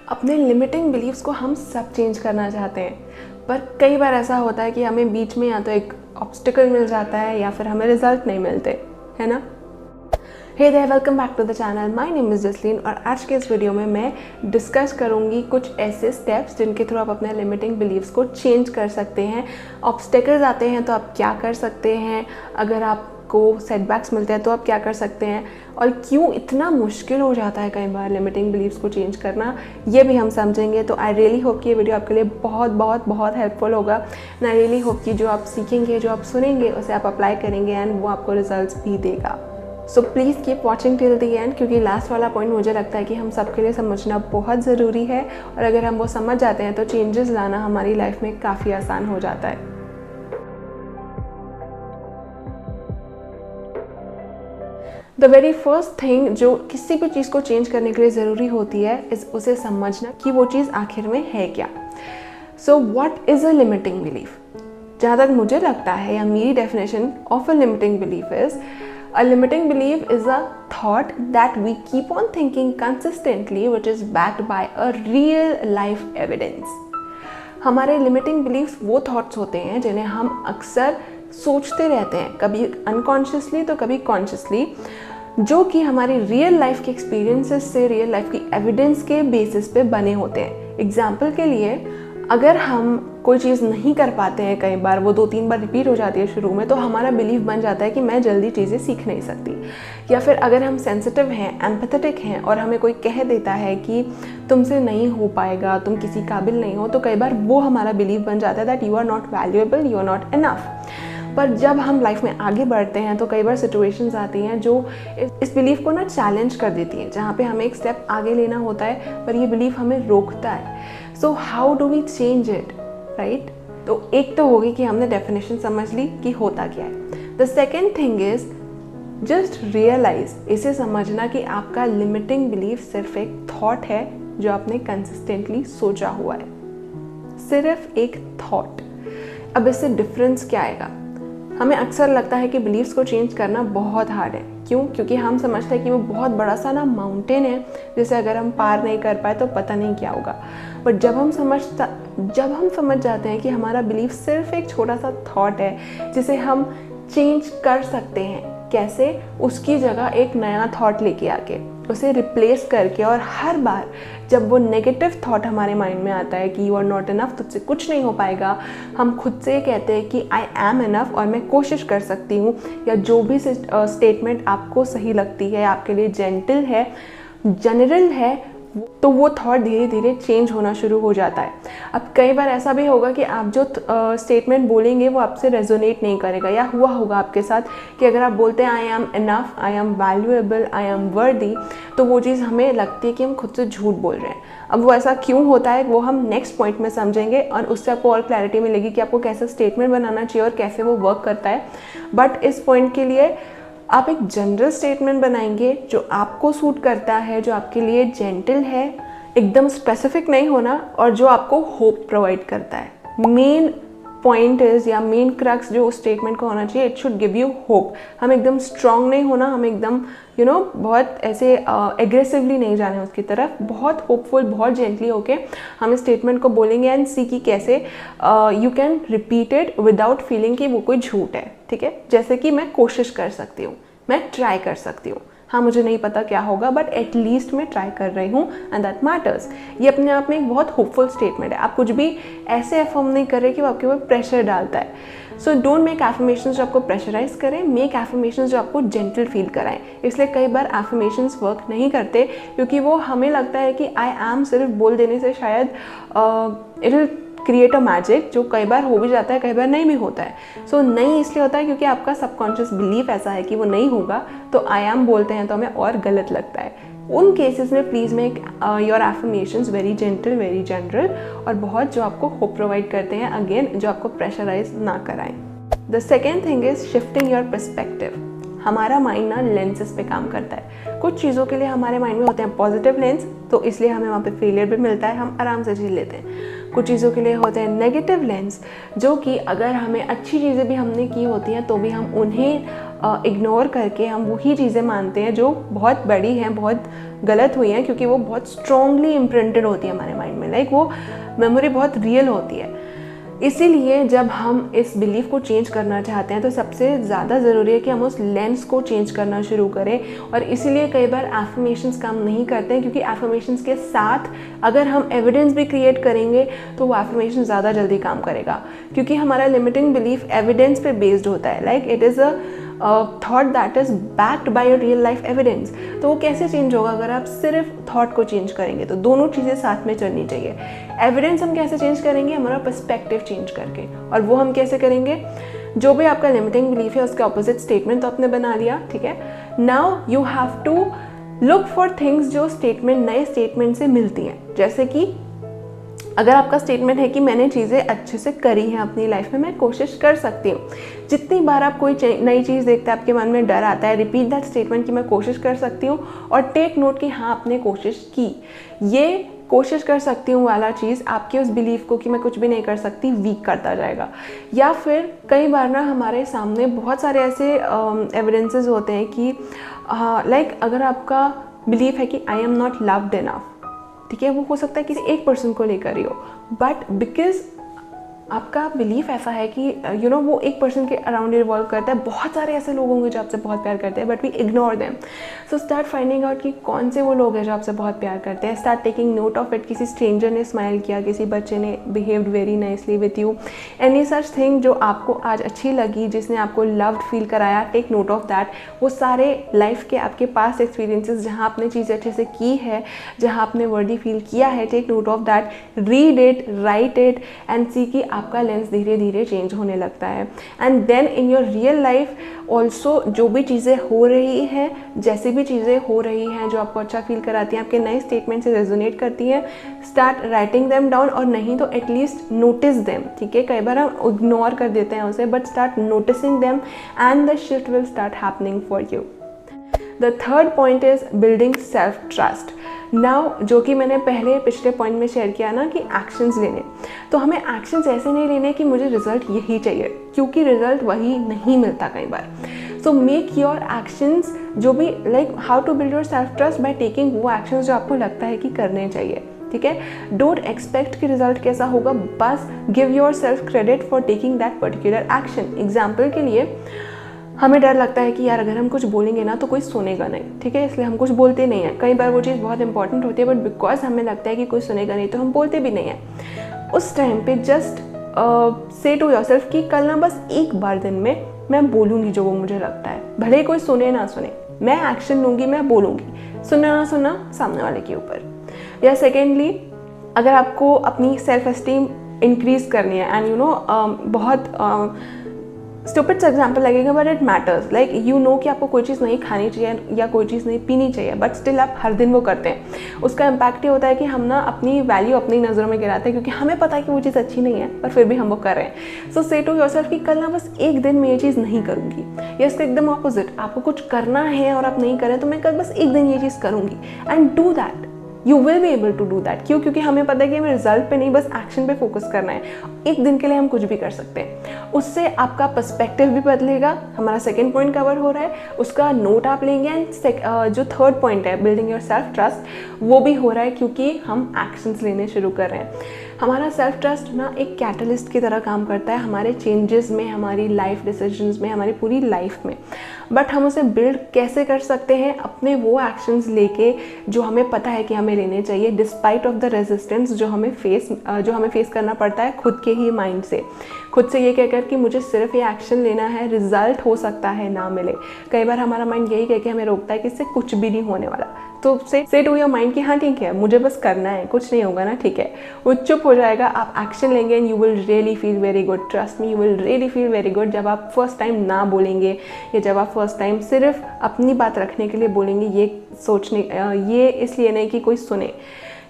अपने limiting beliefs को हम सब चेंज करना चाहते हैं, पर कई बार ऐसा होता है कि हमें बीच में या तो एक ऑब्स्टिकल मिल जाता है या फिर हमें रिजल्ट नहीं मिलते, है ना। Hey there, welcome back to the channel. My name is Jasleen और आज के इस वीडियो में मैं डिस्कस करूंगी कुछ ऐसे स्टेप्स जिनके थ्रू आप अपने लिमिटिंग बिलीव्स को चेंज कर सकते हैं। ऑब्स्टिकल्स आते हैं तो आप क्या कर सकते हैं, अगर आपको सेटबैक्स मिलते हैं तो आप क्या कर सकते हैं, और क्यों इतना मुश्किल हो जाता है कई बार लिमिटिंग बिलीव्स को चेंज करना, ये भी हम समझेंगे। तो आई रियली होप कि ये वीडियो आपके लिए बहुत बहुत बहुत हेल्पफुल होगा एंड आई रियली होप कि जो आप सीखेंगे, जो आप सुनेंगे, उसे आप अप्लाई करेंगे एंड वो आपको रिजल्ट्स भी देगा। So please keep watching till the end, क्योंकि लास्ट वाला पॉइंट मुझे लगता है कि हम सबके लिए समझना बहुत ज़रूरी है, और अगर हम वो समझ जाते हैं तो चेंजेस लाना हमारी लाइफ में काफ़ी आसान हो जाता है। द वेरी फर्स्ट थिंग जो किसी भी चीज़ को चेंज करने के लिए ज़रूरी होती है इज़ उसे समझना कि वो चीज़ आखिर में है क्या। So what is a limiting belief? जहाँ तक मुझे लगता है या मेरी definition of a limiting belief is a limiting belief is a thought that we keep on thinking consistently which is backed by a real life evidence। हमारे limiting beliefs वो thoughts होते हैं जिन्हें हम अक्सर सोचते रहते हैं, कभी अनकॉन्शियसली तो कभी कॉन्शियसली, जो कि हमारी रियल लाइफ के एक्सपीरियंसेस से, रियल लाइफ की एविडेंस के बेसिस पे बने होते हैं। एग्जाम्पल के लिए, अगर हम कोई चीज़ नहीं कर पाते हैं, कई बार वो 2-3 बार रिपीट हो जाती है शुरू में, तो हमारा बिलीव बन जाता है कि मैं जल्दी चीज़ें सीख नहीं सकती। या फिर अगर हम सेंसिटिव हैं, एम्पैथेटिक हैं और हमें कोई कह देता है कि तुमसे नहीं हो पाएगा, तुम किसी काबिल नहीं हो, तो कई बार वो हमारा बिलीव बन जाता है that you are not valuable, you are not enough. पर जब हम लाइफ में आगे बढ़ते हैं तो कई बार सिचुएशंस आती हैं जो इस बिलीफ को ना चैलेंज कर देती हैं, जहाँ पे हमें एक स्टेप आगे लेना होता है पर ये बिलीफ हमें रोकता है। So how do we change it, right? तो एक तो होगी कि हमने डेफिनेशन समझ ली कि होता क्या है। The second thing is just realise, इसे समझना कि आपका लिमिटिंग बिलीफ सिर्फ एक थॉट है जो आपने कंसिस्टेंटली सोचा हुआ है, सिर्फ एक थॉट। अब इससे डिफरेंस क्या आएगा? हमें अक्सर लगता है कि बिलीव्स को चेंज करना बहुत हार्ड है। क्यों? क्योंकि हम समझते हैं कि वो बहुत बड़ा सा ना माउंटेन है जिसे अगर हम पार नहीं कर पाए तो पता नहीं क्या होगा। बट जब हम समझ जाते हैं कि हमारा बिलीफ सिर्फ एक छोटा सा थॉट है जिसे हम चेंज कर सकते हैं। कैसे? उसकी जगह एक नया थॉट लेके आके, उसे रिप्लेस करके, और हर बार जब वो नेगेटिव थॉट हमारे माइंड में आता है कि यू आर नॉट इनफ, तुझसे कुछ नहीं हो पाएगा, हम खुद से कहते हैं कि आई एम इनफ और मैं कोशिश कर सकती हूँ, या जो भी स्टेटमेंट आपको सही लगती है, आपके लिए जेंटल है, जनरल है, तो वो थॉट धीरे धीरे चेंज होना शुरू हो जाता है। अब कई बार ऐसा भी होगा कि आप जो स्टेटमेंट बोलेंगे वो आपसे रेजोनेट नहीं करेगा, या हुआ होगा आपके साथ कि अगर आप बोलते हैं I am enough, I am valuable, I am वर्दी, तो वो चीज़ हमें लगती है कि हम खुद से झूठ बोल रहे हैं। अब वो ऐसा क्यों होता है वो हम नेक्स्ट पॉइंट में समझेंगे और उससे आपको और क्लैरिटी मिलेगी कि आपको कैसा स्टेटमेंट बनाना चाहिए और कैसे वो वर्क करता है। बट इस पॉइंट के लिए आप एक जनरल स्टेटमेंट बनाएंगे जो आपको सूट करता है, जो आपके लिए जेंटल है, एकदम स्पेसिफिक नहीं होना, और जो आपको होप प्रोवाइड करता है। मेन पॉइंट इज, या मेन क्रक्स जो उस स्टेटमेंट को होना चाहिए, it should give you hope. हम एकदम स्ट्रांग नहीं होना, हम एकदम बहुत ऐसे एग्रेसिवली नहीं जाने उसकी तरफ, बहुत होपफुल, बहुत जेंटली होके हम इस स्टेटमेंट को बोलेंगे एंड सी कि कैसे you can repeat it without feeling कि वो कोई झूठ है। ठीक है? जैसे कि मैं कोशिश कर सकती हूँ, मैं ट्राई कर सकती हूँ, हाँ मुझे नहीं पता क्या होगा बट एटलीस्ट मैं ट्राई कर रही हूँ एंड दैट मैटर्स। ये अपने आप में एक बहुत होपफुल स्टेटमेंट है। आप कुछ भी ऐसे अफर्म नहीं कर रहे कि वो आपके ऊपर प्रेशर डालता है। सो डोंट मेक एफर्मेशंस जो आपको प्रेशराइज करें, मेक एफर्मेशंस जो आपको जेंटल फील कराएं। इसलिए कई बार एफर्मेशंस वर्क नहीं करते क्योंकि वो हमें लगता है कि आई एम सिर्फ बोल देने से शायद it will create a magic, जो कई बार हो भी जाता है, कई बार नहीं भी होता है। सो नहीं इसलिए होता है क्योंकि आपका सबकॉन्शियस बिलीफ ऐसा है कि वो नहीं होगा, तो आई एम बोलते हैं तो हमें और गलत लगता है। उन केसेस में please make your affirmations very gentle, very general, और बहुत जो आपको होप प्रोवाइड करते हैं, अगेन जो आपको प्रेशराइज ना कराएं। The second thing is shifting your perspective. हमारा माइंड ना लेंसेज पे काम करता है। कुछ चीज़ों के लिए हमारे माइंड में होते हैं पॉजिटिव लेंस, तो इसलिए हमें वहाँ पे फेलियर भी मिलता है, हम आराम से झेल लेते हैं। कुछ चीज़ों के लिए होते हैं नेगेटिव लेंस, जो कि अगर हमें अच्छी चीज़ें भी हमने की होती हैं तो भी हम उन्हें इग्नोर करके हम वही चीज़ें मानते हैं जो बहुत बड़ी हैं, बहुत गलत हुई हैं, क्योंकि वो बहुत स्ट्रांगली इम्प्रिंटेड होती है हमारे माइंड में, लाइक वो मेमोरी बहुत रियल होती है। इसीलिए जब हम इस बिलीफ को चेंज करना चाहते हैं तो सबसे ज़्यादा ज़रूरी है कि हम उस लेंस को चेंज करना शुरू करें। और इसीलिए कई बार एफर्मेशंस काम नहीं करते हैं, क्योंकि एफर्मेशंस के साथ अगर हम एविडेंस भी क्रिएट करेंगे तो वो एफर्मेशन ज़्यादा जल्दी काम करेगा, क्योंकि हमारा लिमिटिंग बिलीफ एविडेंस पे बेस्ड होता है। Like it is a thought that is backed by a real life evidence. तो वो कैसे चेंज होगा अगर आप सिर्फ थॉट को चेंज करेंगे? तो दोनों चीज़ें साथ में चलनी चाहिए। एविडेंस हम कैसे चेंज करेंगे? हमारा पर्सपेक्टिव चेंज करके। और वो हम कैसे करेंगे? जो भी आपका लिमिटिंग बिलीफ है उसके ऑपोजिट स्टेटमेंट तो आपने बना लिया, ठीक है। Now you have to look for things जो स्टेटमेंट नए स्टेटमेंट से मिलती हैं। जैसे कि अगर आपका स्टेटमेंट है कि मैंने चीज़ें अच्छे से करी हैं अपनी लाइफ में, मैं कोशिश कर सकती हूँ। जितनी बार आप कोई नई चीज़ देखते हैं आपके मन में डर आता है, रिपीट दैट स्टेटमेंट कि मैं कोशिश कर सकती हूँ और टेक नोट कि हाँ आपने कोशिश की। ये कोशिश कर सकती हूँ वाला चीज़ आपके उस बिलीफ को कि मैं कुछ भी नहीं कर सकती वीक करता जाएगा। या फिर कई बार ना हमारे सामने बहुत सारे ऐसे एविडेंसेस होते हैं कि लाइक अगर आपका बिलीफ है कि I am not loved enough, ठीक है, वो हो सकता है किसी एक पर्सन को लेकर ही हो, बट बिकॉज आपका बिलीफ ऐसा है कि यू नो वो एक पर्सन के अराउंड रिवॉल्व करता है। बहुत सारे ऐसे लोग होंगे जो आपसे बहुत प्यार करते हैं, but we ignore them. So start finding out कि कौन से वो लोग हैं जो आपसे बहुत प्यार करते हैं। Start taking note of it. किसी स्ट्रेंजर ने स्माइल किया, किसी बच्चे ने behaved very nicely with you, any such thing जो आपको आज अच्छी लगी, जिसने आपको लव्ड फील कराया, टेक नोट ऑफ दैट। वो सारे लाइफ के आपके पास एक्सपीरियंसेस जहाँ आपने चीज़ें अच्छे से की है, जहाँ आपने वर्दी फील किया है, take note of that, read it, write it and see कि आपका लेंस धीरे धीरे चेंज होने लगता है। And then in your real life also जो भी चीज़ें हो रही हैं, जैसी भी चीज़ें हो रही हैं जो आपको अच्छा फील कराती हैं, आपके नए स्टेटमेंट से रेजोनेट करती हैं, स्टार्ट राइटिंग देम डाउन, और नहीं तो एटलीस्ट नोटिस देम, ठीक है। कई बार हम इग्नोर कर देते हैं उसे, but start noticing them and the shift will start happening for you. The third point is building self trust. Now जो कि मैंने पिछले पॉइंट में शेयर किया ना कि एक्शंस लेने, तो हमें एक्शंस ऐसे नहीं लेने कि मुझे रिजल्ट यही चाहिए, क्योंकि रिजल्ट वही नहीं मिलता कई बार। सो मेक योर एक्शंस जो भी like how to build your self trust by taking वो एक्शंस जो आपको लगता है कि करने चाहिए, ठीक है। डोंट एक्सपेक्ट कि रिजल्ट कैसा होगा, बस give your self credit for taking that particular action. Example के लिए हमें डर लगता है कि यार अगर हम कुछ बोलेंगे ना तो कोई सुनेगा नहीं, ठीक है, इसलिए हम कुछ बोलते नहीं हैं। कई बार वो चीज़ बहुत इंपॉर्टेंट होती है, बट बिकॉज हमें लगता है कि कोई सुनेगा नहीं तो हम बोलते भी नहीं हैं। उस टाइम पे जस्ट से टू योरसेल्फ कि कल ना बस एक बार दिन में मैं बोलूँगी जो वो मुझे लगता है, भले कोई सुने ना सुने, मैं एक्शन लूँगी, मैं बोलूँगी, सुनना ना सुनना सामने वाले के ऊपर। या सेकेंडली, अगर आपको अपनी सेल्फ एस्टीम इंक्रीज करनी है एंड यू नो बहुत स्टूपिड सा एग्जाम्पल लगेगा but it matters, like you know कि आपको कोई चीज़ नहीं खानी चाहिए या कोई चीज़ नहीं पीनी चाहिए, बट स्टिल आप हर दिन वो करते हैं। उसका इम्पैक्ट ये होता है कि हम ना अपनी वैल्यू अपनी नज़रों में गिराते हैं, क्योंकि हमें पता है कि वो चीज़ अच्छी नहीं है पर फिर भी हम वो कर रहे हैं। सो से टू योरसेल्फ कि कल ना बस एक दिन मैं ये चीज़ नहीं करूँगी, या इसका एकदम ऑपोजिट, आपको कुछ करना है और आप नहीं करें तो मैं कल बस एक दिन ये चीज़ करूँगी, and do that. You will be able to do that. क्यों? क्योंकि हमें पता है कि हमें रिजल्ट पे नहीं बस एक्शन पे फोकस करना है। एक दिन के लिए हम कुछ भी कर सकते हैं, उससे आपका पर्सपेक्टिव भी बदलेगा। हमारा सेकंड पॉइंट कवर हो रहा है, उसका नोट आप लेंगे, एंड जो थर्ड पॉइंट है बिल्डिंग योर सेल्फ ट्रस्ट, वो भी हो रहा है क्योंकि हम एक्शंस लेने शुरू कर रहे हैं। हमारा सेल्फ ट्रस्ट ना एक कैटलिस्ट की तरह काम करता है हमारे चेंजेस में, हमारी लाइफ डिसीजंस में, हमारी पूरी लाइफ में। बट हम उसे बिल्ड कैसे कर सकते हैं? अपने वो एक्शंस लेके जो हमें पता है कि हमें लेने चाहिए, डिस्पाइट ऑफ द रेजिस्टेंस जो हमें फेस करना पड़ता है खुद के ही माइंड से। खुद से ये कहकर कि मुझे सिर्फ ये एक्शन लेना है, रिजल्ट हो सकता है ना मिले। कई बार हमारा माइंड यही कह के हमें रोकता है कि इससे कुछ भी नहीं होने वाला। तो से टू योर माइंड कि हाँ ठीक है, मुझे बस करना है, कुछ नहीं होगा ना, ठीक है। वो चुप हो जाएगा, आप एक्शन लेंगे and you will really feel very good. Trust me, you will really feel very good जब आप फर्स्ट टाइम ना बोलेंगे, या जब आप फर्स्ट टाइम सिर्फ अपनी बात रखने के लिए बोलेंगे, ये इसलिए नहीं कि कोई सुने।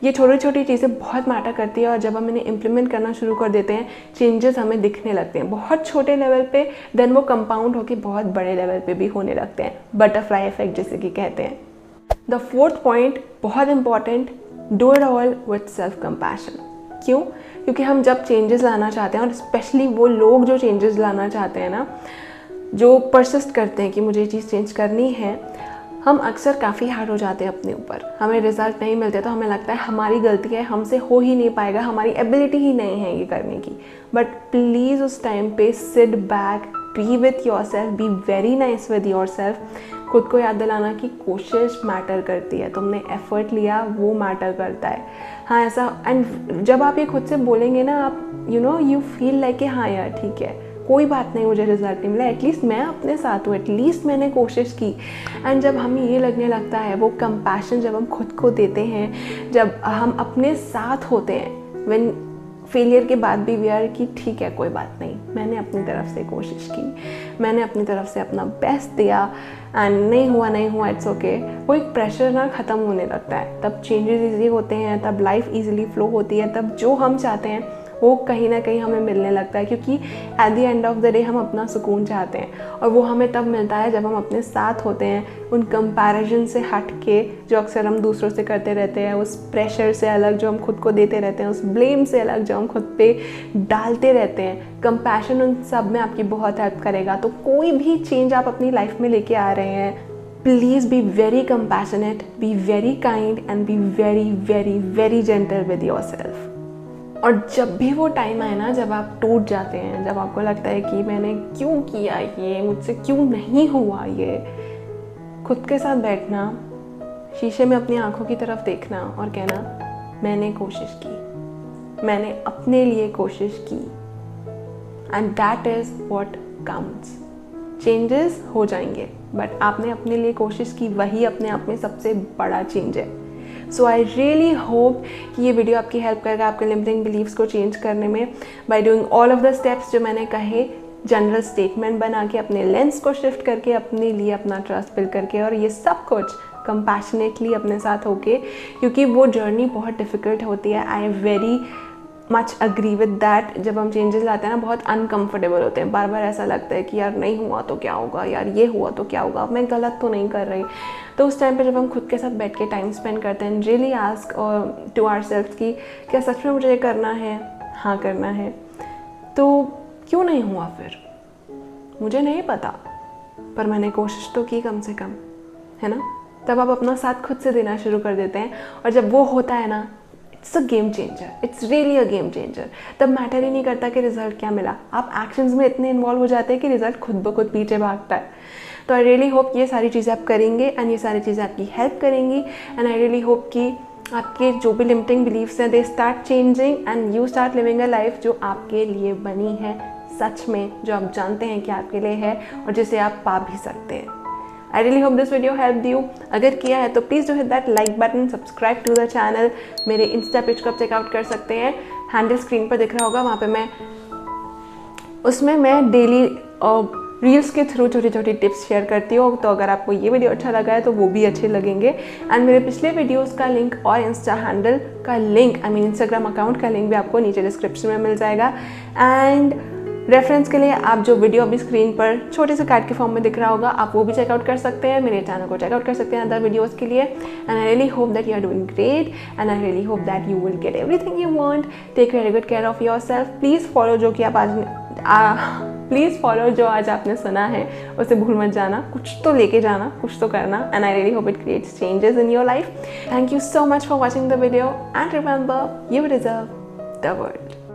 ये छोटी छोटी चीज़ें बहुत मैटर करती है, और जब हम इन्हें इम्प्लीमेंट करना शुरू कर देते हैं, चेंजेस हमें दिखने लगते हैं बहुत छोटे लेवल पे, देन वो कंपाउंड होकर बहुत बड़े लेवल पे भी होने लगते हैं, बटरफ्लाई इफेक्ट जिसे कि कहते हैं। द फोर्थ पॉइंट बहुत important, do it all with self compassion. क्यों? क्योंकि हम जब चेंजेस लाना चाहते हैं, और स्पेशली वो लोग जो चेंजेस लाना चाहते हैं ना, जो परसिस्ट करते हैं कि मुझे ये चीज़ चेंज करनी है, हम अक्सर काफ़ी हार्ड हो जाते हैं अपने ऊपर। हमें रिजल्ट नहीं मिलते तो हमें लगता है हमारी गलती है, हमसे हो ही नहीं पाएगा, हमारी एबिलिटी ही नहीं है ये करने की। बट प्लीज़ उस टाइम पे sit back, B with your self, be very nice with your self. खुद को याद दिलाना कि कोशिश मैटर करती है, तुमने एफर्ट लिया वो मैटर करता है। हाँ ऐसा, एंड जब आप ये खुद से बोलेंगे ना, आप यू फील लाइक कि हाँ यार ठीक है, कोई बात नहीं, मुझे रिजल्ट नहीं मिला, एटलीस्ट मैं अपने साथ हूँ, एटलीस्ट मैंने कोशिश की। एंड जब हमें ये लगने लगता है, वो कंपैशन जब हम खुद को देते हैं, जब हम अपने साथ होते हैं, व्हेन फेलियर के बाद भी वी आर कि ठीक है कोई बात नहीं, मैंने अपनी तरफ से कोशिश की, मैंने अपनी तरफ से अपना बेस्ट दिया, एंड नहीं हुआ इट्स ओके, वो एक प्रेशर ना ख़त्म होने लगता है। तब चेंजेस ईजी होते हैं, तब लाइफ ईजिली फ्लो होती है, तब जो हम चाहते हैं वो कहीं ना कहीं हमें मिलने लगता है, क्योंकि at the end of the day हम अपना सुकून चाहते हैं, और वो हमें तब मिलता है जब हम अपने साथ होते हैं, उन कंपैरिजन से हट के जो अक्सर हम दूसरों से करते रहते हैं, उस प्रेशर से अलग जो हम खुद को देते रहते हैं, उस ब्लेम से अलग जो हम खुद पे डालते रहते हैं। कंपैशन उन सब में आपकी बहुत हेल्प करेगा। तो कोई भी चेंज आप अपनी लाइफ में लेके आ रहे हैं, please be very compassionate, be very kind and be very very very gentle with your self. और जब भी वो टाइम आए ना, जब आप टूट जाते हैं, जब आपको लगता है कि मैंने क्यों किया ये, मुझसे क्यों नहीं हुआ ये, खुद के साथ बैठना, शीशे में अपनी आंखों की तरफ देखना और कहना मैंने कोशिश की, मैंने अपने लिए कोशिश की, and that is what counts. Changes हो जाएंगे बट आपने अपने लिए कोशिश की, वही अपने आप में सबसे बड़ा चेंज है। सो आई रियली होप कि ये वीडियो आपकी हेल्प करेगा आपके लिमिटिंग बिलीव्स को चेंज करने में, by doing all of the steps जो मैंने कहे, जनरल स्टेटमेंट बना के, अपने लेंस को शिफ्ट करके, अपने लिए अपना ट्रस्ट बिल्ड करके, और ये सब कुछ कंपैशनेटली अपने साथ होके, क्योंकि वो जर्नी बहुत डिफ़िकल्ट होती है। I very much agree with that. जब हम चेंजेस लाते हैं ना, बहुत अनकंफर्टेबल होते हैं, बार बार ऐसा लगता है कि यार नहीं हुआ तो क्या होगा, यार ये हुआ तो क्या होगा, मैं गलत तो नहीं कर रही। तो उस टाइम पे जब हम खुद के साथ बैठ के टाइम स्पेंड करते हैं, रियली आस्क टू आवरसेल्व्स कि क्या सच में मुझे ये करना है, हाँ करना है, तो क्यों नहीं हुआ फिर, मुझे नहीं पता पर मैंने कोशिश तो की कम से कम, है ना। तब आप अपना साथ खुद से देना शुरू कर देते हैं, और जब वो होता है ना, it's a game changer, it's really a game changer. तब मैटर ही नहीं करता कि रिजल्ट क्या मिला, आप एक्शंस में इतने इन्वॉल्व हो जाते हैं कि रिजल्ट खुद ब खुद पीछे भागता है। तो आई रियली होप ये सारी चीज़ें आप करेंगे, एंड ये सारी चीज़ें आपकी हेल्प करेंगी, एंड आई रियली होप कि आपके जो भी लिमिटिंग बिलीव्स हैं, they start changing and you start living a life जो आपके लिए बनी है सच में, जो आप जानते हैं कि आपके लिए है और जिसे आप पा भी सकते हैं। I really hope this video helped you. अगर किया है तो please do hit that like button, subscribe to the channel। मेरे इंस्टा पेज को आप चेकआउट कर सकते हैं, हैंडल स्क्रीन पर दिख रहा होगा, वहाँ पे उसमें मैं डेली रील्स के थ्रू छोटी छोटी टिप्स शेयर करती हूँ। तो अगर आपको ये वीडियो अच्छा लगा है तो वो भी अच्छे लगेंगे। एंड मेरे पिछले वीडियोस का लिंक और इंस्टा हैंडल का लिंक, इंस्टाग्राम अकाउंट का लिंक भी आपको नीचे डिस्क्रिप्शन में मिल जाएगा। एंड रेफरेंस के लिए आप जो वीडियो अभी स्क्रीन पर छोटे से कार्ड के फॉर्म में दिख रहा होगा, आप वो भी चेकआउट कर सकते हैं, मेरे चैनल को चेकआउट कर सकते हैं अदर वीडियोस के लिए। And I really hope that you are doing great, and I really hope that you will get everything you want. Take very good care of your self. Please follow जो कि आप please follow जो आज आपने सुना है, उसे भूल मत जाना, कुछ तो लेके जाना, कुछ तो करना। And I really hope it creates changes in your life. Thank you so much for watching the video, and remember, you deserve the world.